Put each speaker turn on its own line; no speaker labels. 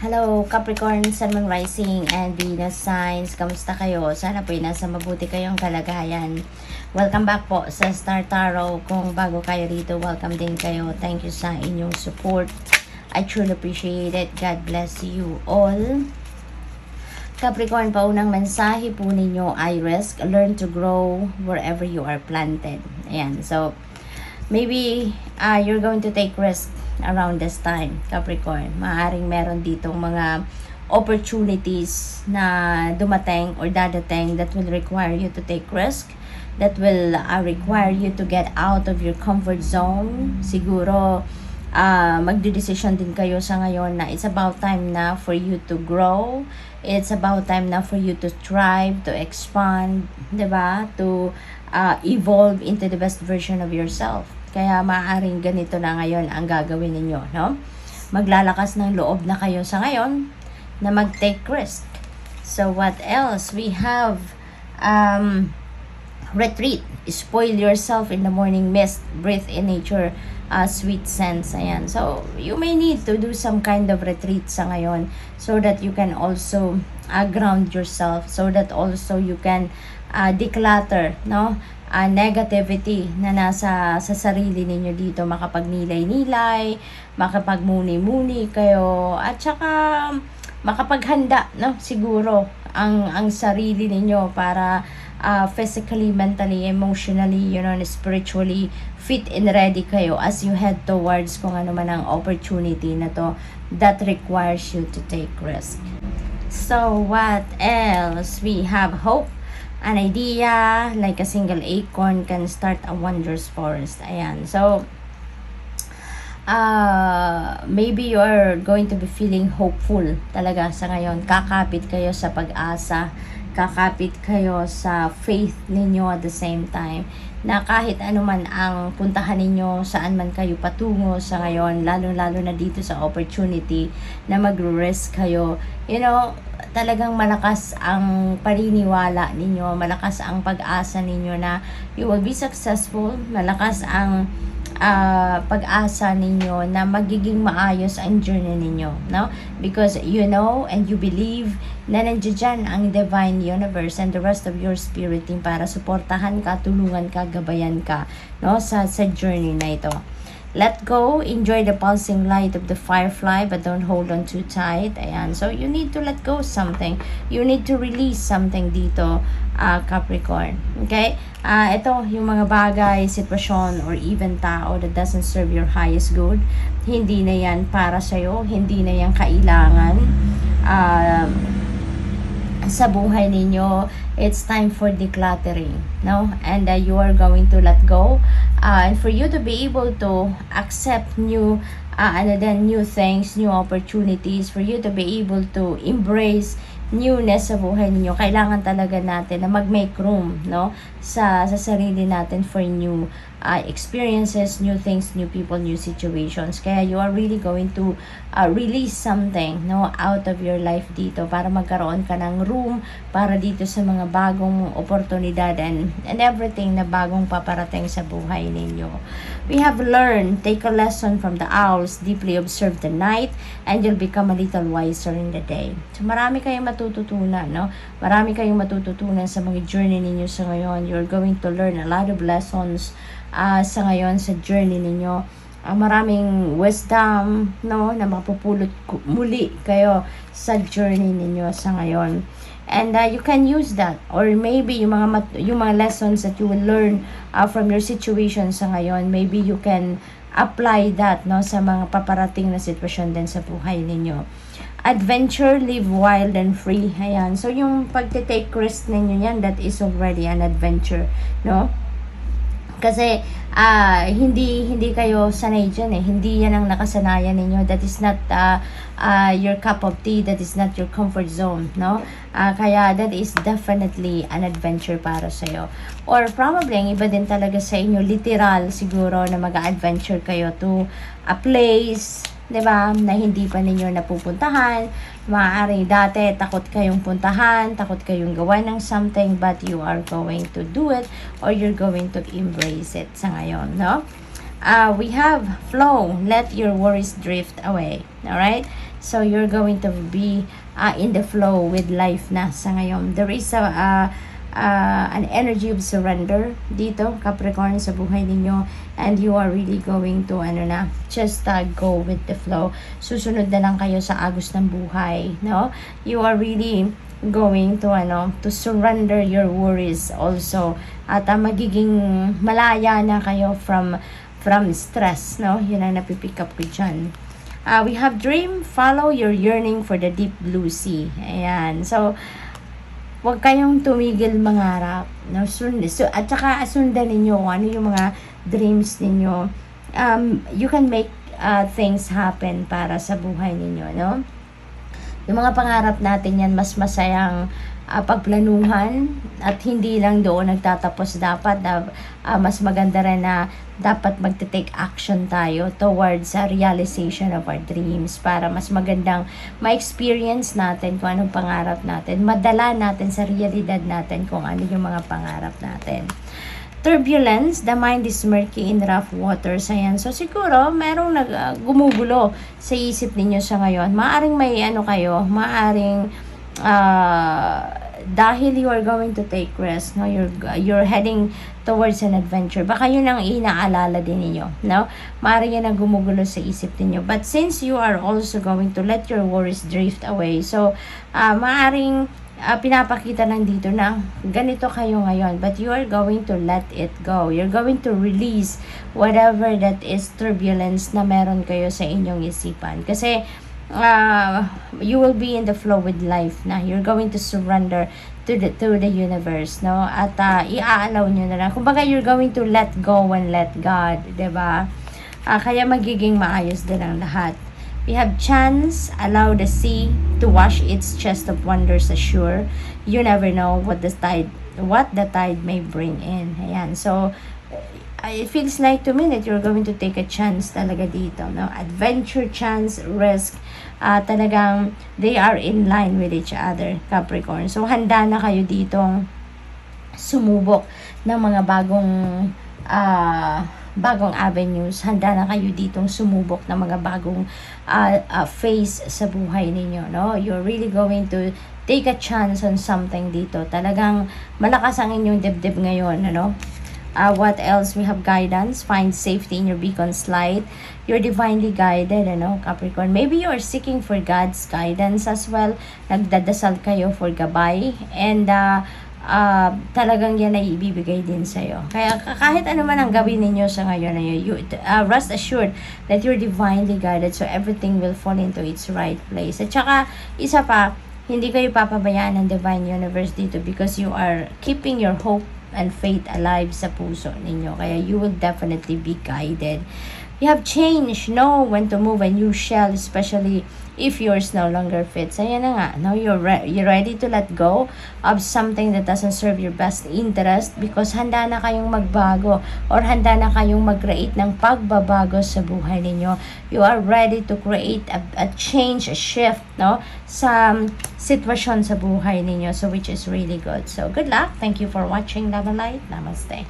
Hello, Capricorn, Sun, Moon, Rising, and Venus signs. Kamusta kayo? Sana po nasa mabuti kayong kalagayan. Welcome back po sa Star Tarot. Kung bago kayo rito, welcome din kayo. Thank you sa inyong support. I truly appreciate it. God bless you all. Capricorn, paunang mensahe po ninyo ay risk. Learn to grow wherever you are planted. Ayan, so maybe you're going to take risk around this time, Capricorn. Maaaring meron ditong mga opportunities na dumating or dadating that will require you to take risk, that will require you to get out of your comfort zone. Siguro magdedesisyon din kayo sa ngayon na it's about time na for you to grow. It's about time na for you to thrive, to expand, diba? To evolve into the best version of yourself. Kaya maaaring ganito na ngayon ang gagawin ninyo, no? Maglalakas ng loob na kayo sa ngayon na mag-take risk. So what else? We have retreat. Spoil yourself in the morning mist. Breathe in nature sweet scents. Ayan. So you may need to do some kind of retreat sa ngayon so that you can also ground yourself, so that also you can declutter, no? Negativity na nasa sa sarili ninyo dito, makapagnilay-nilay, makapagmuni-muni kayo, at saka makapaghanda, no, siguro ang sarili ninyo para physically, mentally, emotionally, spiritually fit and ready kayo as you head towards kung ano man ang opportunity na to that requires you to take risk. So what else? We have hope. An idea like a single acorn can start a wondrous forest. Ayan. So, maybe you are going to be feeling hopeful talaga sa ngayon. Kakapit kayo sa pag-asa. Kakapit kayo sa faith ninyo at the same time. Na kahit ano man ang puntahan ninyo, saan man kayo patungo sa ngayon, lalo-lalo na dito sa opportunity na mag-risk kayo, talagang malakas ang paniniwala ninyo, malakas ang pag-asa ninyo na you will be successful, malakas ang pag-asa ninyo na magiging maayos ang journey ninyo, no? Because you know and you believe na nandiyan ang divine universe and the rest of your spirit team para suportahan ka, tulungan ka, gabayan ka, no, sa journey na ito. Let go, enjoy the pulsing light of the firefly, but don't hold on too tight. Ayan. So, you need to let go something. You need to release something dito, Capricorn. Okay? Ito, yung mga bagay, sitwasyon, or even tao that doesn't serve your highest good. Hindi na yan para sa'yo. Hindi na yan kailangan. Sa buhay ninyo, it's time for decluttering, no? And you are going to let go, and for you to be able to accept new new things, new opportunities, for you to be able to embrace newness sa buhay ninyo, kailangan talaga natin na mag-make room, no, sa sarili natin for new experiences, new things, new people, new situations. Kaya you are really going to release something, no, out of your life dito para magkaroon ka ng room para dito sa mga bagong oportunidad and everything na bagong paparating sa buhay ninyo. We have learned, take a lesson from the owls, deeply observe the night, and you'll become a little wiser in the day. So marami kayong matututunan, no? Marami kayong matututunan sa mga journey ninyo sa ngayon. You're going to learn a lot of lessons sa ngayon sa journey ninyo. Maraming wisdom, no, na mapupulot muli kayo sa journey ninyo sa ngayon. And you can use that, or maybe yung mga lessons that you will learn from your situation sa ngayon, maybe you can apply that, no, sa mga paparating na sitwasyon din sa buhay ninyo. Adventure, live wild and free. Ayan. So yung pagte-take risk ninyo yan, that is already an adventure, no? Kasi hindi kayo sanay dyan eh. Hindi yan ang nakasanayan ninyo. That is not your cup of tea. That is not your comfort zone, no? Kaya that is definitely an adventure para sa'yo. Or probably, ang iba din talaga sa inyo, literal siguro na mag-adventure kayo to a place, diba, na hindi pa ninyo napupuntahan. Maaaring dati takot kayong puntahan, takot kayong gawa ng something, but you are going to do it or you're going to embrace it sa ngayon, no? We have flow, let your worries drift away. Alright? So you're going to be in the flow with life na sa ngayon. There is an energy of surrender dito, Capricorn, sa buhay ninyo, and you are really going to just go with the flow. Susunod na lang kayo sa agos ng buhay, no? You are really going to surrender your worries also, at magiging malaya na kayo from stress, no? Yun ang napipick up ko dyan. We have dream, follow your yearning for the deep blue sea. Ayan, so huwag kayong tumigil mangarap, no? At saka sundan ninyo ano yung mga dreams ninyo. You can make things happen para sa buhay ninyo, no? Yung mga pangarap natin yan, mas masayang pagplanuhan, at hindi lang doon nagtatapos. Dapat mas maganda rin na dapat magte-take action tayo towards realization of our dreams, para mas magandang ma-experience natin kung anong pangarap natin, madala natin sa realidad natin kung ano yung mga pangarap natin. Turbulence, the mind is murky in rough waters. Ayan. So, siguro, merong gumugulo sa isip ninyo sa ngayon. Maaring may kayo, maaring dahil you are going to take rest, no? You're heading towards an adventure. Baka yun ang inaalala din ninyo, no? Maaring yan ang gumugulo sa isip ninyo. But since you are also going to let your worries drift away, so, maaring pinapakita lang dito na ganito kayo ngayon, but you are going to let it go. You're going to release whatever that is turbulence na meron kayo sa inyong isipan. Kasi you will be in the flow with life na. You're going to surrender to the universe, no? At i-allow nyo na lang. Kumbaga, you're going to let go and let God, diba? Kaya magiging maayos din ang lahat. We have chance, allow the sea to wash its chest of wonders ashore. You never know what the tide may bring in. Ayan. So, it feels like to me that you're going to take a chance talaga dito, no? Adventure, chance, risk. Talagang they are in line with each other, Capricorn. So, handa na kayo ditong sumubok ng mga bagong avenues. Handa na kayo ditong sumubok ng mga bagong phase sa buhay ninyo, no? You're really going to take a chance on something dito. Talagang malakas ang inyong dibdib ngayon, ano? What else? We have guidance. Find safety in your beacon's light. You're divinely guided, Capricorn. Maybe you're seeking for God's guidance as well. Nagdadasal kayo for gabay. And talagang yan ay ibibigay din sa'yo. Kaya kahit ano man ang gawin ninyo sa ngayon, rest assured that you're divinely guided, so everything will fall into its right place. At saka, isa pa, hindi kayo papabayaan ng divine universe dito, because you are keeping your hope and faith alive sa puso ninyo. Kaya you will definitely be guided. You have change, know when to move a new shell, especially if yours no longer fits. Ayan na nga, no? You're ready to let go of something that doesn't serve your best interest, because handa na kayong magbago, or handa na kayong mag-create ng pagbabago sa buhay ninyo. You are ready to create a change, a shift, no? Sa sitwasyon sa buhay ninyo, so which is really good. So, good luck. Thank you for watching. Love and light. Namaste.